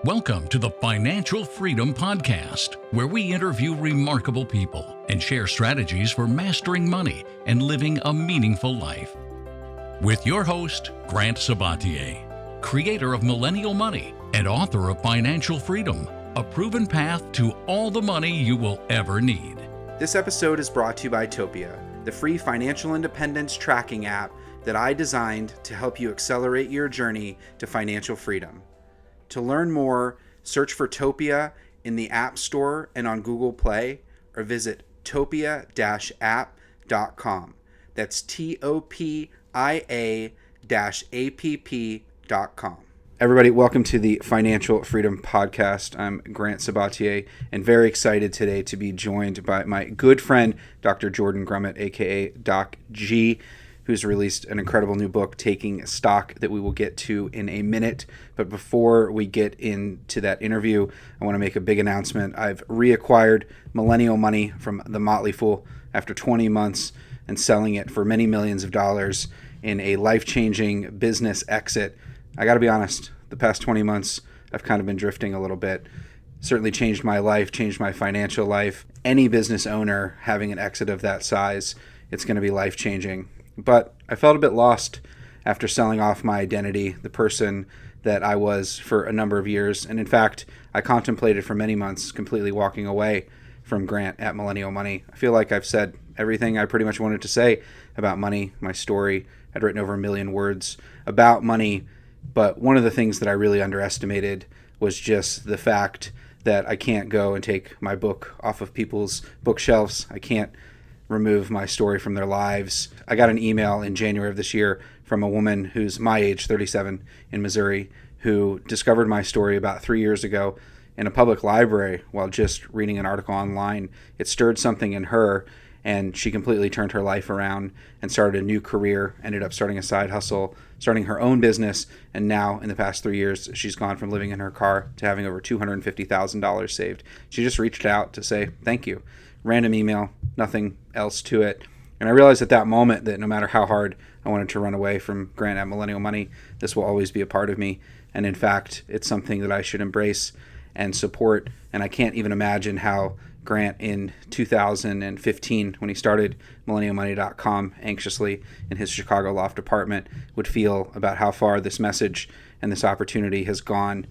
Welcome to the Financial Freedom Podcast, where we interview remarkable people and share strategies for mastering money and living a meaningful life. With your host, Grant Sabatier, creator of Millennial Money and author of Financial Freedom, a proven path to all the money you will ever need. This episode is brought to you by Topia, the free financial independence tracking app that I designed to help you accelerate your journey to financial freedom. To learn more, search for Topia in the App Store and on Google Play, or visit topia-app.com. That's topia-app.com. Everybody, welcome to the Financial Freedom Podcast. I'm Grant Sabatier, and very excited today to be joined by my good friend, Dr. Jordan Grumet, aka Doc G, who's released an incredible new book, Taking Stock, that we will get to in a minute. But before we get into that interview, I want to make a big announcement. I've reacquired Millennial Money from the Motley Fool after 20 months and selling it for many millions of dollars in a life-changing business exit. I got to be honest, the past 20 months, I've kind of been drifting a little bit. Certainly changed my life, changed my financial life. Any business owner having an exit of that size, it's going to be life-changing. But I felt a bit lost after selling off my identity, the person that I was for a number of years. And in fact, I contemplated for many months completely walking away from Grant at Millennial Money. I feel like I've said everything I pretty much wanted to say about money, my story. I'd written over 1 million words about money. But one of the things that I really underestimated was just the fact that I can't go and take my book off of people's bookshelves. I can't remove my story from their lives. I got an email in January of this year from a woman who's my age, 37, in Missouri, who discovered my story about 3 years ago in a public library while just reading an article online. It stirred something in her, and she completely turned her life around and started a new career, ended up starting a side hustle, starting her own business, and now in the past 3 years, she's gone from living in her car to having over $250,000 saved. She just reached out to say thank you. Random email, nothing else to it. And I realized at that moment that no matter how hard I wanted to run away from Grant at Millennial Money, this will always be a part of me. And in fact, it's something that I should embrace and support. And I can't even imagine how Grant in 2015, when he started millennialmoney.com anxiously in his Chicago loft apartment, would feel about how far this message and this opportunity has gone.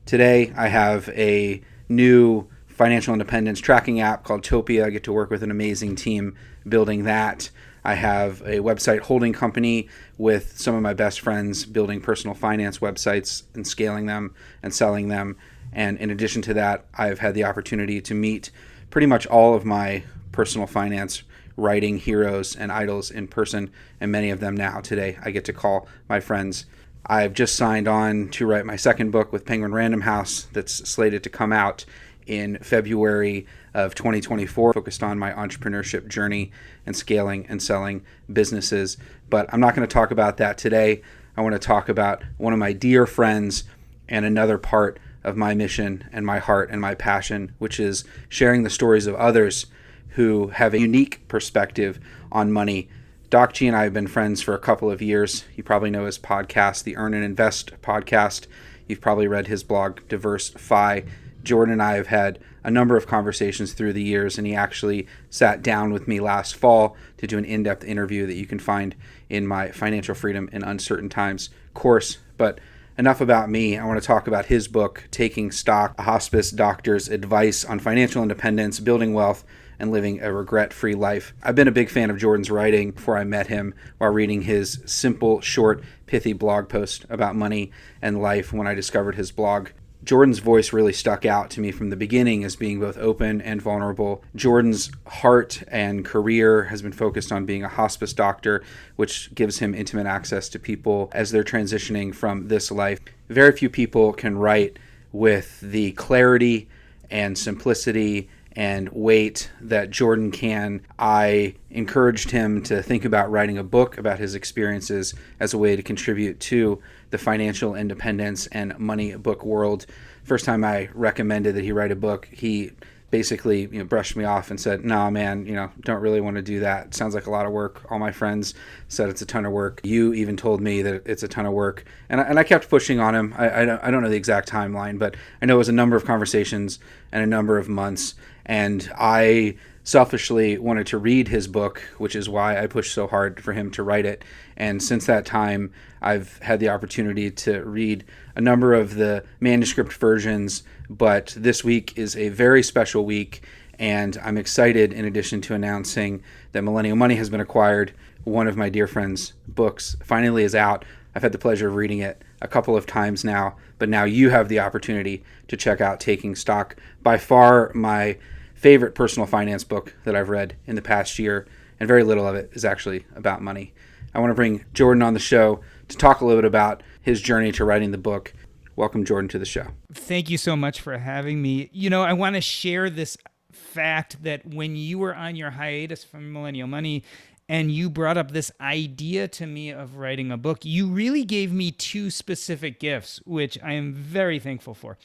Today, I have a new financial independence tracking app called Topia. I get to work with an amazing team building that. I have a website holding company with some of my best friends building personal finance websites and scaling them and selling them. And in addition to that, I've had the opportunity to meet pretty much all of my personal finance writing heroes and idols in person, and many of them now today I get to call my friends. I've just signed on to write my second book with Penguin Random House that's slated to come out in February of 2024, focused on my entrepreneurship journey and scaling and selling businesses. But I'm not going to talk about that today. I want to talk about one of my dear friends and another part of my mission and my heart and my passion, which is sharing the stories of others who have a unique perspective on money. Doc G and I have been friends for a couple of years. You probably know his podcast, the Earn and Invest podcast. You've probably read his blog, Diversify. Jordan and I have had a number of conversations through the years, and he actually sat down with me last fall to do an in-depth interview that you can find in my Financial Freedom in Uncertain Times course. But enough about me. I want to talk about his book, Taking Stock, a hospice doctor's advice on financial independence, building wealth, and living a regret-free life. I've been a big fan of Jordan's writing before I met him while reading his simple, short, pithy blog post about money and life when I discovered his blog. Jordan's voice really stuck out to me from the beginning as being both open and vulnerable. Jordan's heart and career has been focused on being a hospice doctor, which gives him intimate access to people as they're transitioning from this life. Very few people can write with the clarity and simplicity and weight that Jordan can. I encouraged him to think about writing a book about his experiences as a way to contribute to the financial independence and money book world. First time I recommended that he write a book, he basically, brushed me off and said, "Nah, man, don't really want to do that. It sounds like a lot of work. All my friends said it's a ton of work. You even told me that it's a ton of work." And I kept pushing on him. I don't know the exact timeline, but I know it was a number of conversations and a number of months. And I selfishly wanted to read his book, which is why I pushed so hard for him to write it. And since that time, I've had the opportunity to read a number of the manuscript versions, but this week is a very special week, and I'm excited, in addition to announcing that Millennial Money has been acquired. One of my dear friend's books finally is out. I've had the pleasure of reading it a couple of times now, but now you have the opportunity to check out Taking Stock. By far my favorite personal finance book that I've read in the past year, and very little of it is actually about money. I want to bring Jordan on the show to talk a little bit about his journey to writing the book. Welcome, Jordan, to the show. Thank you so much for having me. I want to share this fact that when you were on your hiatus from Millennial Money and you brought up this idea to me of writing a book, you really gave me two specific gifts, which I am very thankful for.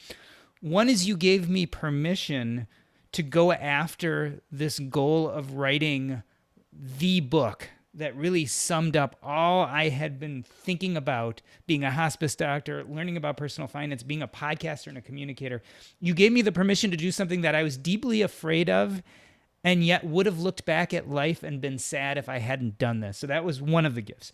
One is you gave me permission to go after this goal of writing the book that really summed up all I had been thinking about being a hospice doctor, learning about personal finance, being a podcaster and a communicator. You gave me the permission to do something that I was deeply afraid of, and yet would have looked back at life and been sad if I hadn't done this. So that was one of the gifts.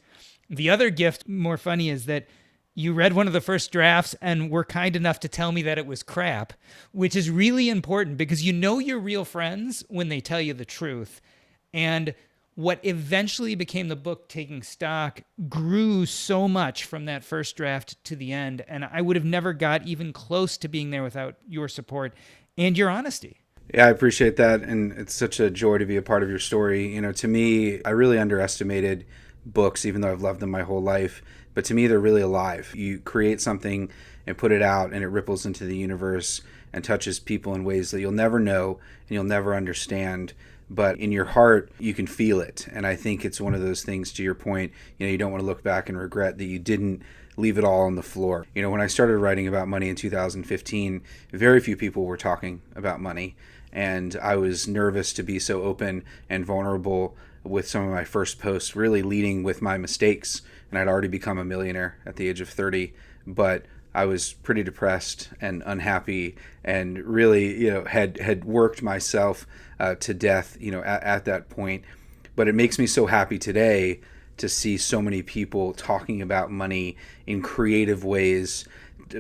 The other gift, more funny, is that you read one of the first drafts and were kind enough to tell me that it was crap, which is really important because you're real friends when they tell you the truth. And what eventually became the book, Taking Stock, grew so much from that first draft to the end. And I would have never got even close to being there without your support and your honesty. Yeah, I appreciate that. And it's such a joy to be a part of your story. To me, I really underestimated books, even though I've loved them my whole life. But to me, they're really alive. You create something and put it out, and it ripples into the universe and touches people in ways that you'll never know and you'll never understand. But in your heart, you can feel it. And I think it's one of those things, to your point, you don't want to look back and regret that you didn't leave it all on the floor. When I started writing about money in 2015, very few people were talking about money. And I was nervous to be so open and vulnerable with some of my first posts, really leading with my mistakes. And I'd already become a millionaire at the age of 30. But I was pretty depressed and unhappy, and really, had worked myself to death, at that point. But it makes me so happy today to see so many people talking about money in creative ways,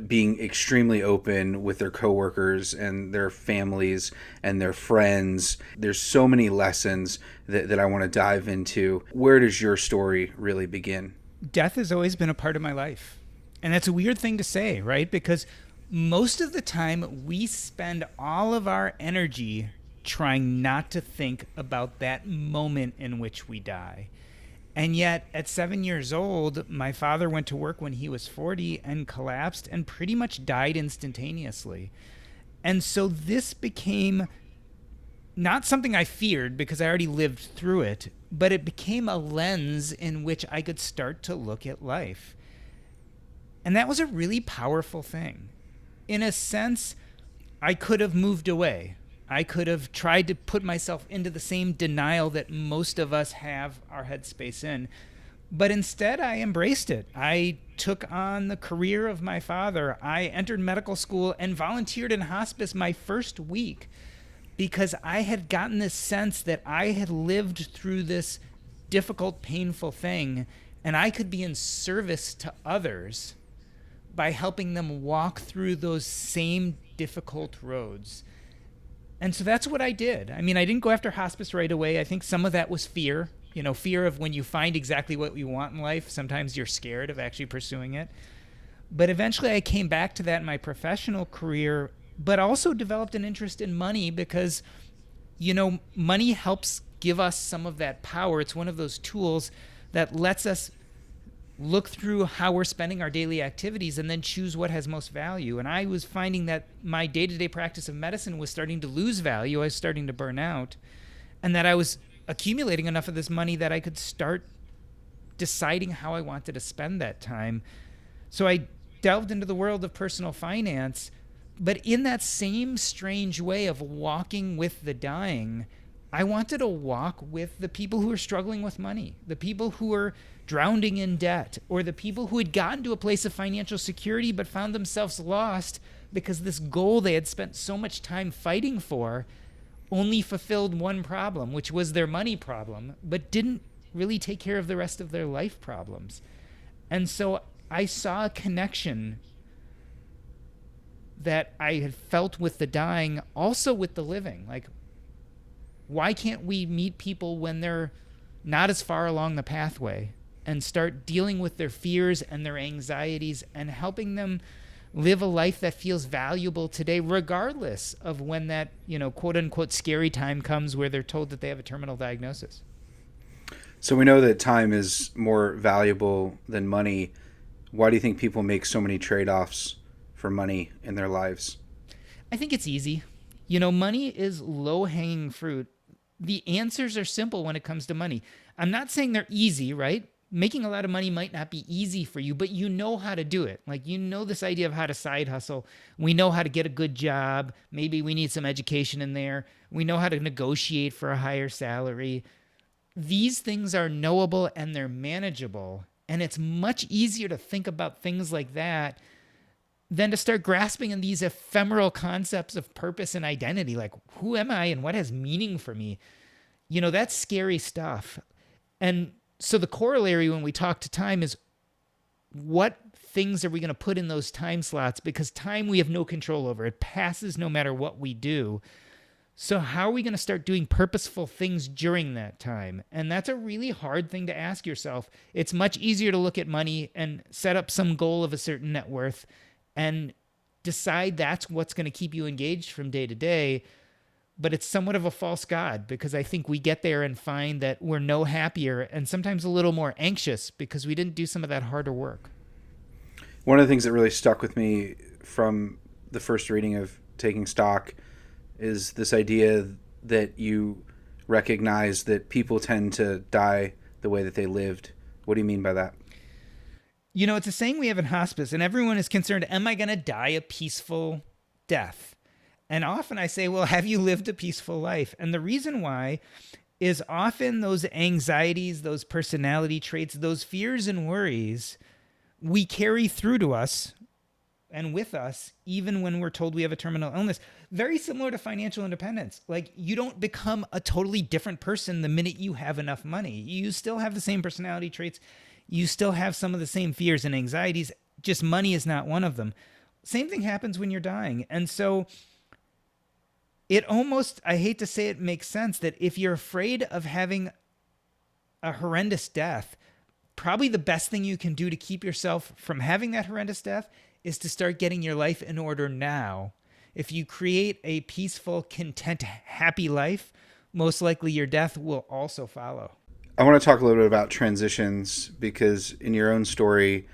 being extremely open with their coworkers and their families and their friends. There's so many lessons that I want to dive into. Where does your story really begin? Death has always been a part of my life. And that's a weird thing to say, right? Because most of the time we spend all of our energy trying not to think about that moment in which we die. And yet at 7 years old, my father went to work when he was 40 and collapsed and pretty much died instantaneously. And so this became not something I feared because I already lived through it, but it became a lens in which I could start to look at life. And that was a really powerful thing. In a sense, I could have moved away. I could have tried to put myself into the same denial that most of us have our headspace in. But instead, I embraced it. I took on the career of my father. I entered medical school and volunteered in hospice my first week because I had gotten this sense that I had lived through this difficult, painful thing, and I could be in service to others by helping them walk through those same difficult roads. And so that's what I did. I mean, I didn't go after hospice right away. I think some of that was fear, fear of when you find exactly what you want in life. Sometimes you're scared of actually pursuing it. But eventually I came back to that in my professional career, but also developed an interest in money because, money helps give us some of that power. It's one of those tools that lets us look through how we're spending our daily activities and then choose what has most value. And I was finding that my day-to-day practice of medicine was starting to lose value. I was starting to burn out, and that I was accumulating enough of this money that I could start deciding how I wanted to spend that time. So I delved into the world of personal finance, But in that same strange way of walking with the dying, I wanted to walk with the people who are struggling with money, the people who are drowning in debt, or the people who had gotten to a place of financial security but found themselves lost because this goal they had spent so much time fighting for only fulfilled one problem, which was their money problem, but didn't really take care of the rest of their life problems. And so I saw a connection that I had felt with the dying, also with the living. Like, why can't we meet people when they're not as far along the pathway and start dealing with their fears and their anxieties and helping them live a life that feels valuable today, regardless of when that, quote unquote, scary time comes where they're told that they have a terminal diagnosis. So we know that time is more valuable than money. Why do you think people make so many trade-offs for money in their lives? I think it's easy. Money is low-hanging fruit. The answers are simple when it comes to money. I'm not saying they're easy, right? Making a lot of money might not be easy for you, but you know how to do it. Like, this idea of how to side hustle. We know how to get a good job. Maybe we need some education in there. We know how to negotiate for a higher salary. These things are knowable and they're manageable. And it's much easier to think about things like that than to start grasping in these ephemeral concepts of purpose and identity. Like, who am I and what has meaning for me? That's scary stuff. And so the corollary when we talk to time is, what things are we going to put in those time slots? Because time we have no control over. It passes no matter what we do. So how are we going to start doing purposeful things during that time? And that's a really hard thing to ask yourself. It's much easier to look at money and set up some goal of a certain net worth and decide that's what's going to keep you engaged from day to day. But it's somewhat of a false god, because I think we get there and find that we're no happier and sometimes a little more anxious because we didn't do some of that harder work. One of the things that really stuck with me from the first reading of Taking Stock is this idea that you recognize that people tend to die the way that they lived. What do you mean by that? It's a saying we have in hospice, and everyone is concerned, am I going to die a peaceful death? And often I say, well, have you lived a peaceful life? And the reason why is often those anxieties, those personality traits, those fears and worries, we carry through to us and with us, even when we're told we have a terminal illness. Very similar to financial independence. Like, you don't become a totally different person the minute you have enough money. You still have the same personality traits. You still have some of the same fears and anxieties. Just money is not one of them. Same thing happens when you're dying. And so it almost, I hate to say it, makes sense that if you're afraid of having a horrendous death, probably the best thing you can do to keep yourself from having that horrendous death is to start getting your life in order now. If you create a peaceful, content, happy life, most likely your death will also follow. I want to talk a little bit about transitions, because in your own story,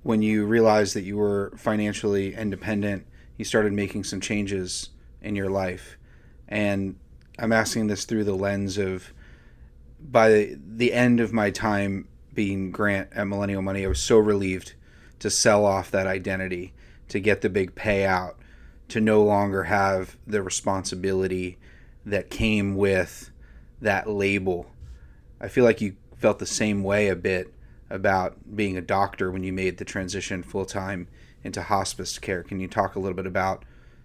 when you realized that you were financially independent, you started making some changes in your life. And I'm asking this through the lens of, by the end of my time being Grant at Millennial Money, I was so relieved to sell off that identity, to get the big payout, to no longer have the responsibility that came with that label. I feel like you felt the same way a bit about being a doctor when you made the transition full-time into hospice care. Can you talk a little bit about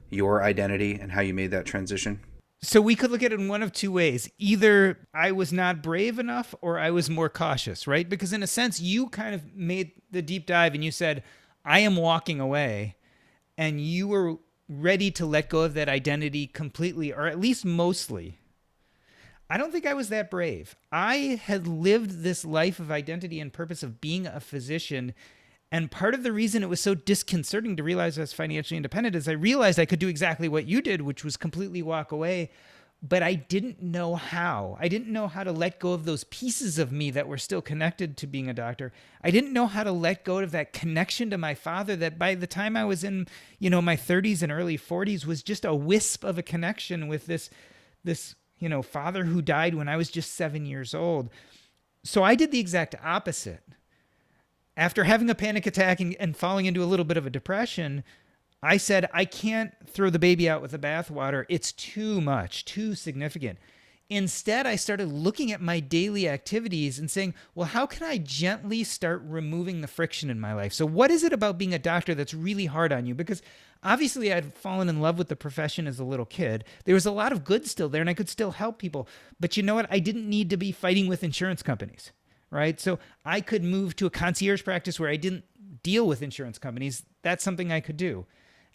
your identity and how you made that transition? So we could look at it in one of two ways. Either I was not brave enough or I was more cautious, right? Because in a sense, you kind of made the deep dive and you said, I am walking away, and you were ready to let go of that identity completely, or at least mostly. I don't think I was that brave. I had lived this life of identity and purpose of being a physician. And part of the reason it was so disconcerting to realize I was financially independent is I realized I could do exactly what you did, which was completely walk away. But I didn't know how. I didn't know how to let go of those pieces of me that were still connected to being a doctor. I didn't know how to let go of that connection to my father that by the time I was in, my 30s and early 40s was just a wisp of a connection with this father who died when I was just 7 years old. So I did the exact opposite. After having a panic attack and falling into a little bit of a depression, I said, I can't throw the baby out with the bathwater. It's too much, too significant. Instead, I started looking at my daily activities and saying, well, how can I gently start removing the friction in my life? So what is it about being a doctor that's really hard on you? Because obviously I'd fallen in love with the profession as a little kid. There was a lot of good still there and I could still help people. But you know what? I didn't need to be fighting with insurance companies, right? So I could move to a concierge practice where I didn't deal with insurance companies. That's something I could do.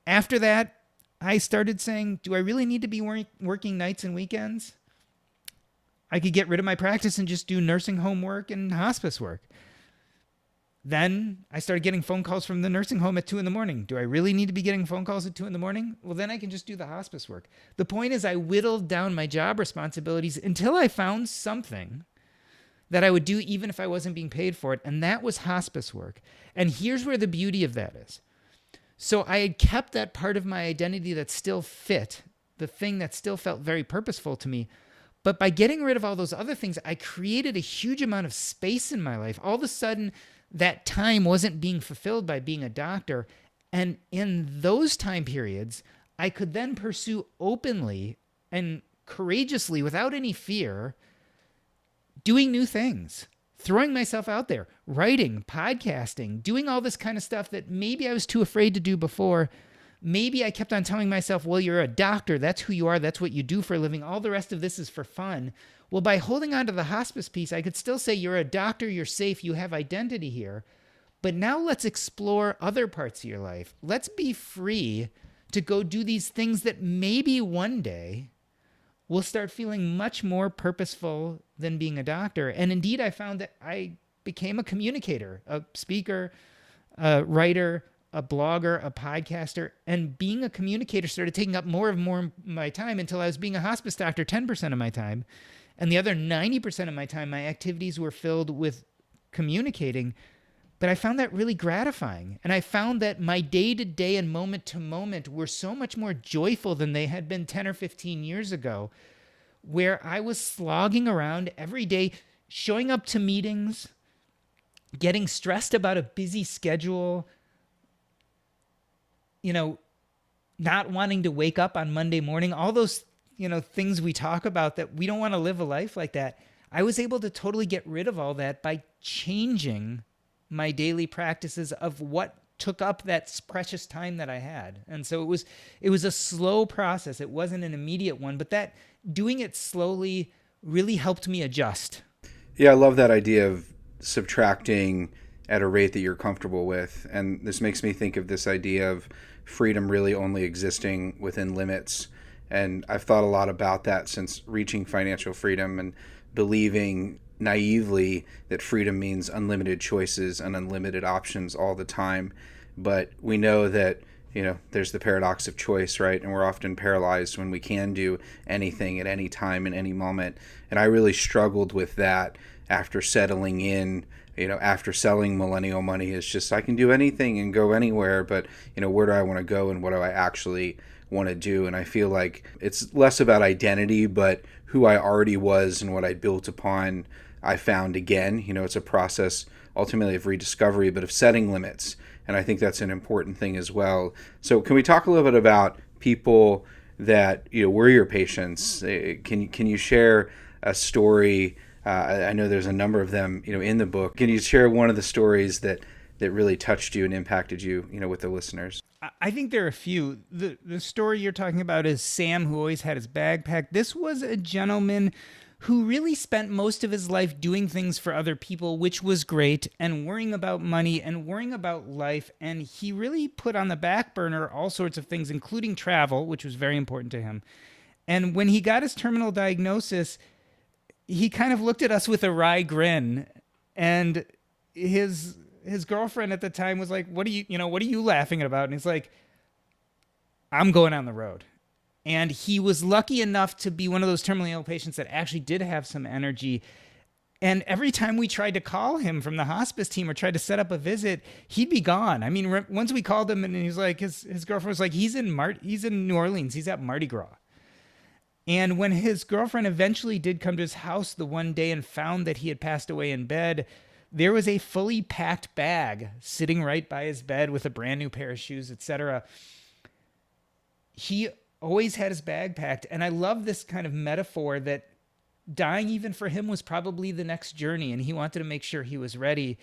After that, I started saying, do I really need to be working nights and weekends? I could get rid of my practice and just do nursing home work and hospice work. Then I started getting phone calls from the nursing home at 2 a.m. Do I really need to be getting phone calls at 2 a.m? Well, then I can just do the hospice work. The point is I whittled down my job responsibilities until I found something that I would do even if I wasn't being paid for it, and that was hospice work. And here's where the beauty of that is. So I had kept that part of my identity that still fit, the thing that still felt very purposeful to me. But by getting rid of all those other things, I created a huge amount of space in my life. All of a sudden, that time wasn't being fulfilled by being a doctor. And in those time periods, I could then pursue openly and courageously, without any fear, doing new things, throwing myself out there, writing, podcasting, doing all this kind of stuff that maybe I was too afraid to do before. Maybe I kept on telling myself, well, you're a doctor. That's who you are. That's what you do for a living. All the rest of this is for fun. Well, by holding on to the hospice piece, I could still say you're a doctor. You're safe. You have identity here. But now let's explore other parts of your life. Let's be free to go do these things that maybe one day will start feeling much more purposeful than being a doctor. And indeed, I found that I became a communicator, a speaker, a writer, a blogger, a podcaster, and being a communicator started taking up more and more of my time until I was being a hospice doctor 10% of my time. And the other 90% of my time, my activities were filled with communicating. But I found that really gratifying. And I found that my day-to-day and moment-to-moment were so much more joyful than they had been 10 or 15 years ago, where I was slogging around every day, showing up to meetings, getting stressed about a busy schedule, not wanting to wake up on Monday morning, all those, things we talk about that we don't want to live a life like that. I was able to totally get rid of all that by changing my daily practices of what took up that precious time that I had. And so it was a slow process. It wasn't an immediate one, but that doing it slowly really helped me adjust. Yeah, I love that idea of subtracting at a rate that you're comfortable with. And this makes me think of this idea of freedom really only existing within limits. And I've thought a lot about that since reaching financial freedom and believing naively that freedom means unlimited choices and unlimited options all the time. But we know that, there's the paradox of choice, right? And we're often paralyzed when we can do anything at any time in any moment. And I really struggled with that after settling in, after selling Millennial Money. Is just, I can do anything and go anywhere, but, where do I want to go and what do I actually want to do? And I feel like it's less about identity, but who I already was and what I built upon, I found again. It's a process ultimately of rediscovery, but of setting limits. And I think that's an important thing as well. So can we talk a little bit about people that, were your patients? Can you share a story? I know there's a number of them, in the book. Can you share one of the stories that really touched you and impacted you, with the listeners? I think there are a few. The story you're talking about is Sam, who always had his bag packed. This was a gentleman who really spent most of his life doing things for other people, which was great, and worrying about money and worrying about life. And he really put on the back burner all sorts of things, including travel, which was very important to him. And when he got his terminal diagnosis, he kind of looked at us with a wry grin, and his girlfriend at the time was like, what are you laughing about? And he's like, I'm going on the road. And he was lucky enough to be one of those terminally ill patients that actually did have some energy. And every time we tried to call him from the hospice team or tried to set up a visit, he'd be gone. I mean, once we called him and he's like, his girlfriend was like, he's in New Orleans. He's at Mardi Gras. And when his girlfriend eventually did come to his house the one day and found that he had passed away in bed, there was a fully packed bag sitting right by his bed with a brand new pair of shoes, etc. he always had his bag packed. And I love this kind of metaphor that dying even for him was probably the next journey, and he wanted to make sure he was ready.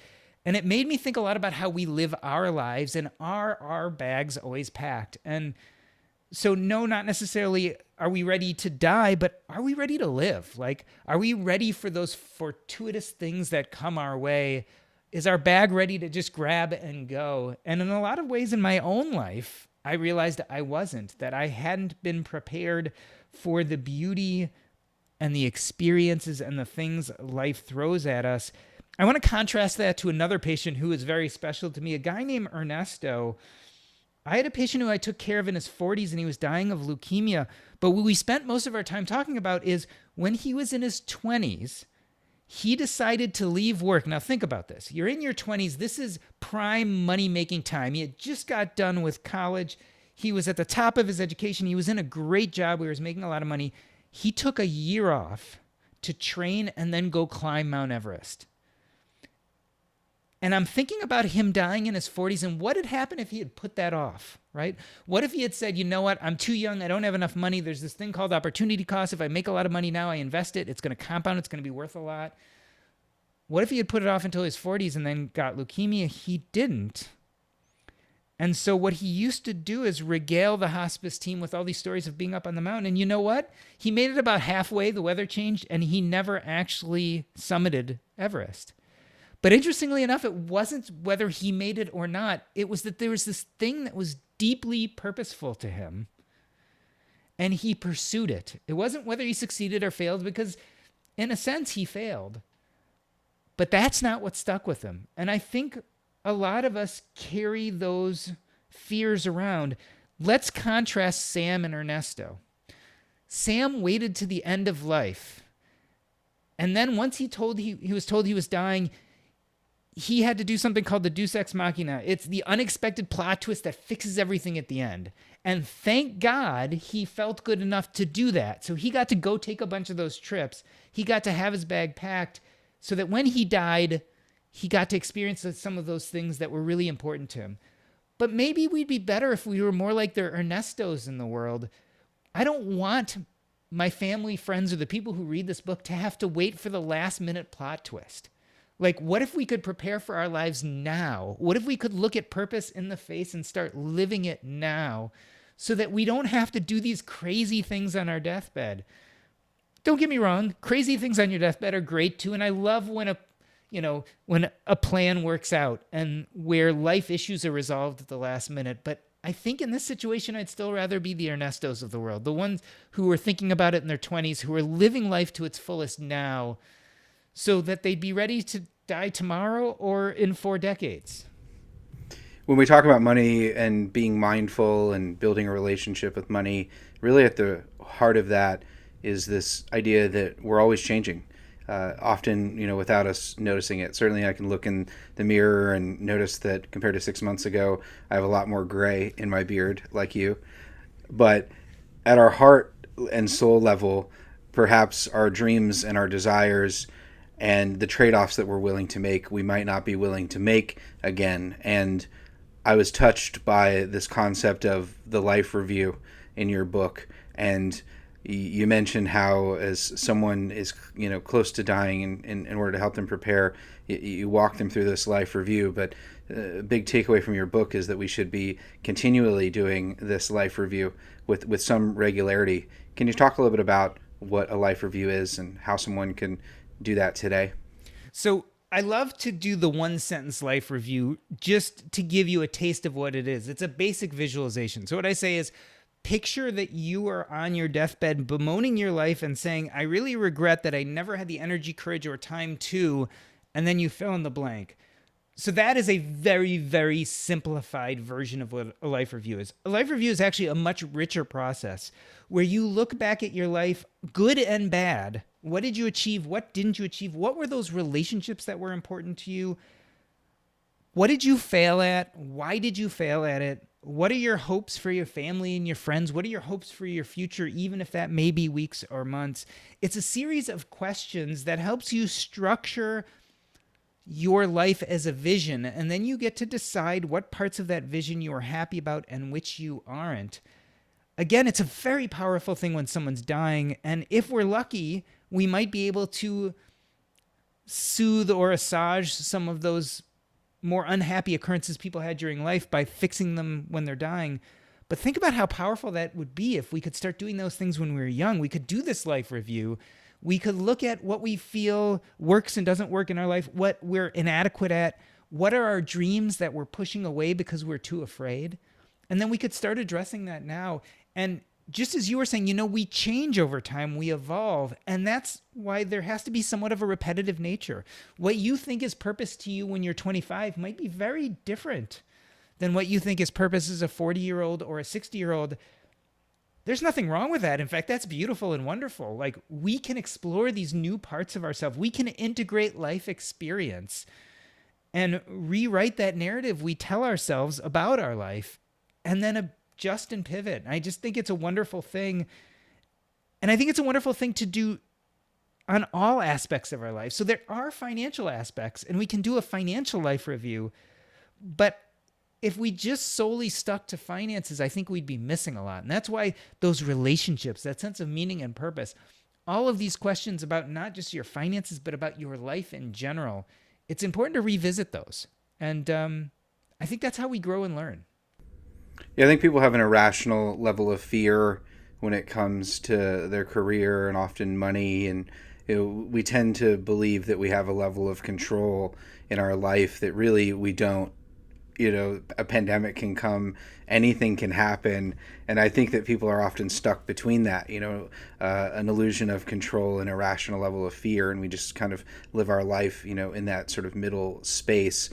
And it made me think a lot about how we live our lives, and are our bags always packed? And so no, not necessarily are we ready to die, but are we ready to live? Like, are we ready for those fortuitous things that come our way? Is our bag ready to just grab and go? And in a lot of ways in my own life, I realized I wasn't, that I hadn't been prepared for the beauty and the experiences and the things life throws at us. I want to contrast that to another patient who is very special to me, a guy named Ernesto. I had a patient who I took care of in his 40s, and he was dying of leukemia. But what we spent most of our time talking about is when he was in his 20s, he decided to leave work. Now think about this. You're in your 20s. This is prime money-making time. He had just got done with college. He was at the top of his education. He was in a great job. He was making a lot of money. He took a year off to train and then go climb Mount Everest. And I'm thinking about him dying in his 40s, and what had happened if he had put that off, right? What if he had said, you know what, I'm too young, I don't have enough money, there's this thing called opportunity cost. If I make a lot of money now, I invest it, it's going to compound, it's going to be worth a lot. What if he had put it off until his 40s and then got leukemia? He didn't. And so what he used to do is regale the hospice team with all these stories of being up on the mountain. And you know what? He made it about halfway, the weather changed, and he never actually summited Everest. But interestingly enough, it wasn't whether he made it or not. It was that there was this thing that was deeply purposeful to him, and he pursued it. It wasn't whether he succeeded or failed, because in a sense, he failed. But that's not what stuck with him. And I think a lot of us carry those fears around. Let's contrast Sam and Ernesto. Sam waited to the end of life. And then once he was told he was dying, he had to do something called the Deus Ex Machina. It's the unexpected plot twist that fixes everything at the end. And thank God he felt good enough to do that. So he got to go take a bunch of those trips. He got to have his bag packed so that when he died, he got to experience some of those things that were really important to him. But maybe we'd be better if we were more like the Ernestos in the world. I don't want my family, friends, or the people who read this book to have to wait for the last minute plot twist. Like, what if we could prepare for our lives now? What if we could look at purpose in the face and start living it now so that we don't have to do these crazy things on our deathbed? Don't get me wrong. Crazy things on your deathbed are great too. And I love when a plan works out and where life issues are resolved at the last minute. But I think in this situation, I'd still rather be the Ernestos of the world, the ones who are thinking about it in their 20s, who are living life to its fullest now, so that they'd be ready to die tomorrow or in 4 decades. When we talk about money and being mindful and building a relationship with money, really at the heart of that is this idea that we're always changing, often, without us noticing it. Certainly I can look in the mirror and notice that compared to 6 months ago, I have a lot more gray in my beard, like you. But at our heart and soul level, perhaps our dreams and our desires and the trade-offs that we're willing to make, we might not be willing to make again. And I was touched by this concept of the life review in your book. And you mentioned how, as someone is, close to dying, in order to help them prepare, you walk them through this life review. But a big takeaway from your book is that we should be continually doing this life review with some regularity. Can you talk a little bit about what a life review is and how someone can do that today? So I love to do the 1-sentence life review just to give you a taste of what it is. It's a basic visualization. So what I say is, picture that you are on your deathbed bemoaning your life and saying, I really regret that I never had the energy, courage, or time to, and then you fill in the blank. So that is a very, very simplified version of what a life review is. A life review is actually a much richer process where you look back at your life, good and bad. What did you achieve? What didn't you achieve? What were those relationships that were important to you? What did you fail at? Why did you fail at it? What are your hopes for your family and your friends? What are your hopes for your future, even if that may be weeks or months? It's a series of questions that helps you structure your life as a vision, and then you get to decide what parts of that vision you are happy about and which you aren't. again, it's a very powerful thing when someone's dying. And if we're lucky, we might be able to soothe or assuage some of those more unhappy occurrences people had during life by fixing them when they're dying. But think about how powerful that would be if we could start doing those things when we were young. We could do this life review. We could look at what we feel works and doesn't work in our life, what we're inadequate at, what are our dreams that we're pushing away because we're too afraid. And then we could start addressing that now. And just as you were saying, we change over time, we evolve. And that's why there has to be somewhat of a repetitive nature. What you think is purpose to you when you're 25 might be very different than what you think is purpose as a 40-year-old or a 60-year-old. There's nothing wrong with that. In fact, that's beautiful and wonderful. Like, we can explore these new parts of ourselves. We can integrate life experience and rewrite that narrative we tell ourselves about our life and then adjust and pivot. I just think it's a wonderful thing. And I think it's a wonderful thing to do on all aspects of our life. So there are financial aspects, and we can do a financial life review. But if we just solely stuck to finances, I think we'd be missing a lot. And that's why those relationships, that sense of meaning and purpose, all of these questions about not just your finances, but about your life in general, it's important to revisit those. And I think that's how we grow and learn. Yeah, I think people have an irrational level of fear when it comes to their career and often money. And we tend to believe that we have a level of control in our life that really we don't. A pandemic can come, anything can happen. And I think that people are often stuck between that, an illusion of control and a rational level of fear. And we just kind of live our life, in that sort of middle space.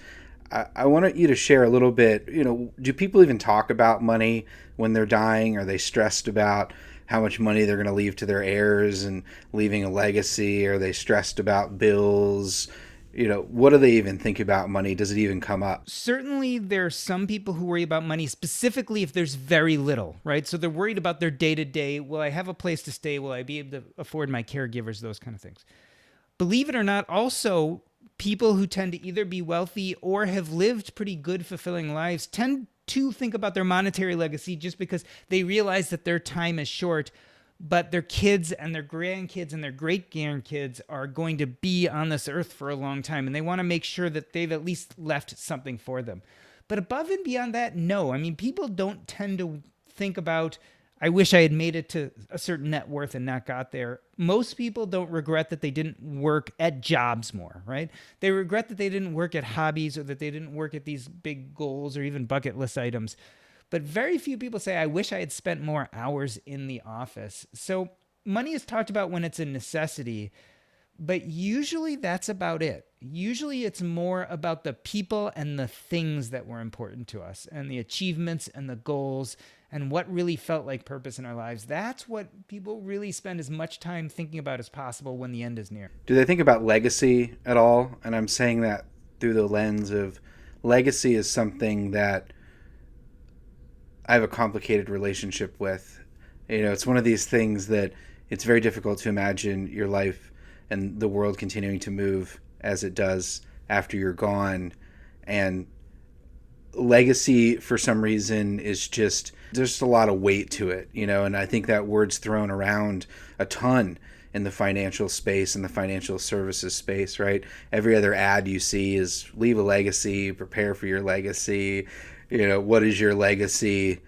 I wanted you to share a little bit, do people even talk about money when they're dying? Are they stressed about how much money they're going to leave to their heirs and leaving a legacy? Are they stressed about bills? What do they even think about money? Does it even come up? Certainly, there are some people who worry about money, specifically if there's very little, right? So they're worried about their day-to-day. Will I have a place to stay? Will I be able to afford my caregivers? Those kind of things. Believe it or not, also, people who tend to either be wealthy or have lived pretty good, fulfilling lives tend to think about their monetary legacy just because they realize that their time is short, but their kids and their grandkids and their great-grandkids are going to be on this earth for a long time, and they want to make sure that they've at least left something for them. But above and beyond that, no. I mean, people don't tend to think about, I wish I had made it to a certain net worth and not got there. Most people don't regret that they didn't work at jobs more, right? They regret that they didn't work at hobbies or that they didn't work at these big goals or even bucket list items. But very few people say, I wish I had spent more hours in the office. So money is talked about when it's a necessity, but usually that's about it. Usually it's more about the people and the things that were important to us and the achievements and the goals and what really felt like purpose in our lives. That's what people really spend as much time thinking about as possible when the end is near. Do they think about legacy at all? And I'm saying that through the lens of legacy is something that I have a complicated relationship with. It's one of these things that it's very difficult to imagine your life and the world continuing to move as it does after you're gone. And legacy, for some reason, is there's a lot of weight to it, and I think that word's thrown around a ton in the financial space and the financial services space, right? Every other ad you see is leave a legacy, prepare for your legacy. What is your legacy?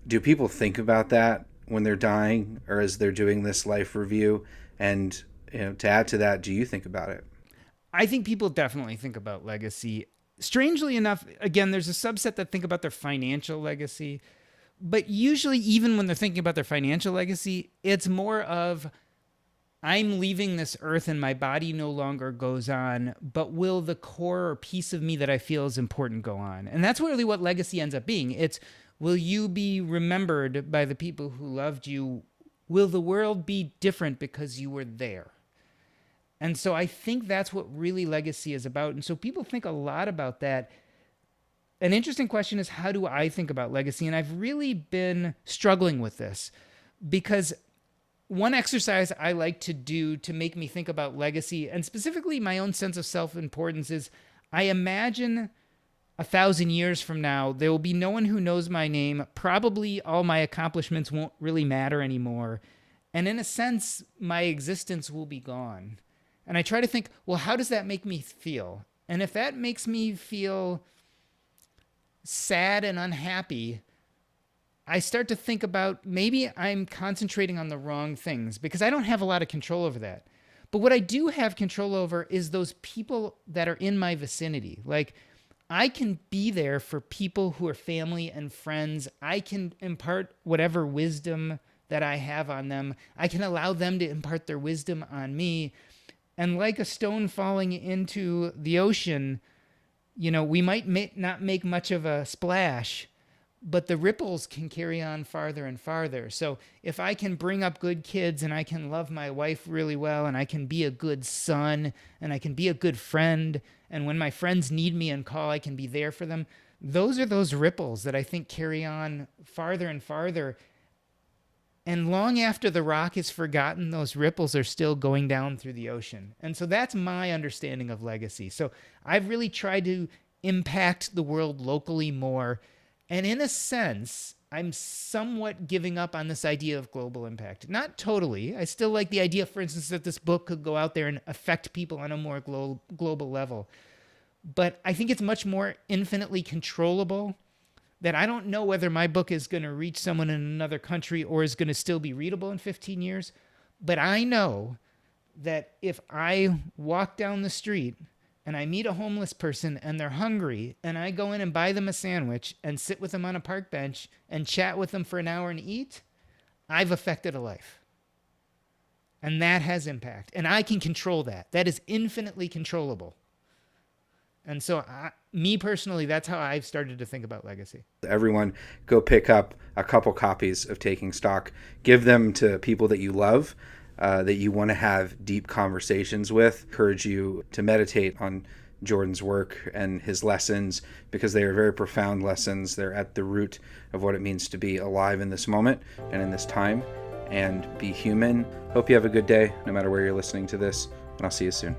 Do people think about that when they're dying or as they're doing this life review? And, to add to that, do you think about it? I think people definitely think about legacy. Strangely enough, again, there's a subset that think about their financial legacy. But usually, even when they're thinking about their financial legacy, it's more of, I'm leaving this earth and my body no longer goes on, but will the core or piece of me that I feel is important go on? And that's really what legacy ends up being. It's, will you be remembered by the people who loved you? Will the world be different because you were there? And so I think that's what really legacy is about. And so people think a lot about that. An interesting question is, how do I think about legacy? And I've really been struggling with this because one exercise I like to do to make me think about legacy, and specifically my own sense of self-importance, is I imagine 1,000 years from now, there will be no one who knows my name. Probably all my accomplishments won't really matter anymore. And in a sense, my existence will be gone. And I try to think, well, how does that make me feel? And if that makes me feel sad and unhappy, I start to think about maybe I'm concentrating on the wrong things because I don't have a lot of control over that. But what I do have control over is those people that are in my vicinity. Like, I can be there for people who are family and friends. I can impart whatever wisdom that I have on them. I can allow them to impart their wisdom on me. And like a stone falling into the ocean, we might not make much of a splash, but the ripples can carry on farther and farther. So if I can bring up good kids and I can love my wife really well and I can be a good son and I can be a good friend, and when my friends need me and call, I can be there for them, those are those ripples that I think carry on farther and farther. And long after the rock is forgotten, those ripples are still going down through the ocean. And so that's my understanding of legacy. So I've really tried to impact the world locally more. And in a sense, I'm somewhat giving up on this idea of global impact. Not totally. I still like the idea, for instance, that this book could go out there and affect people on a more global level. But I think it's much more infinitely controllable, that I don't know whether my book is going to reach someone in another country or is going to still be readable in 15 years. But I know that if I walk down the street and I meet a homeless person and they're hungry and I go in and buy them a sandwich and sit with them on a park bench and chat with them for an hour and eat, I've affected a life. And that has impact. And I can control that. That is infinitely controllable. And so me personally, that's how I've started to think about legacy. Everyone go pick up a couple copies of Taking Stock. Give them to people that you love, that you want to have deep conversations with. Encourage you to meditate on Jordan's work and his lessons, because they are very profound lessons. They're at the root of what it means to be alive in this moment and in this time and be human. Hope you have a good day, no matter where you're listening to this, and I'll see you soon.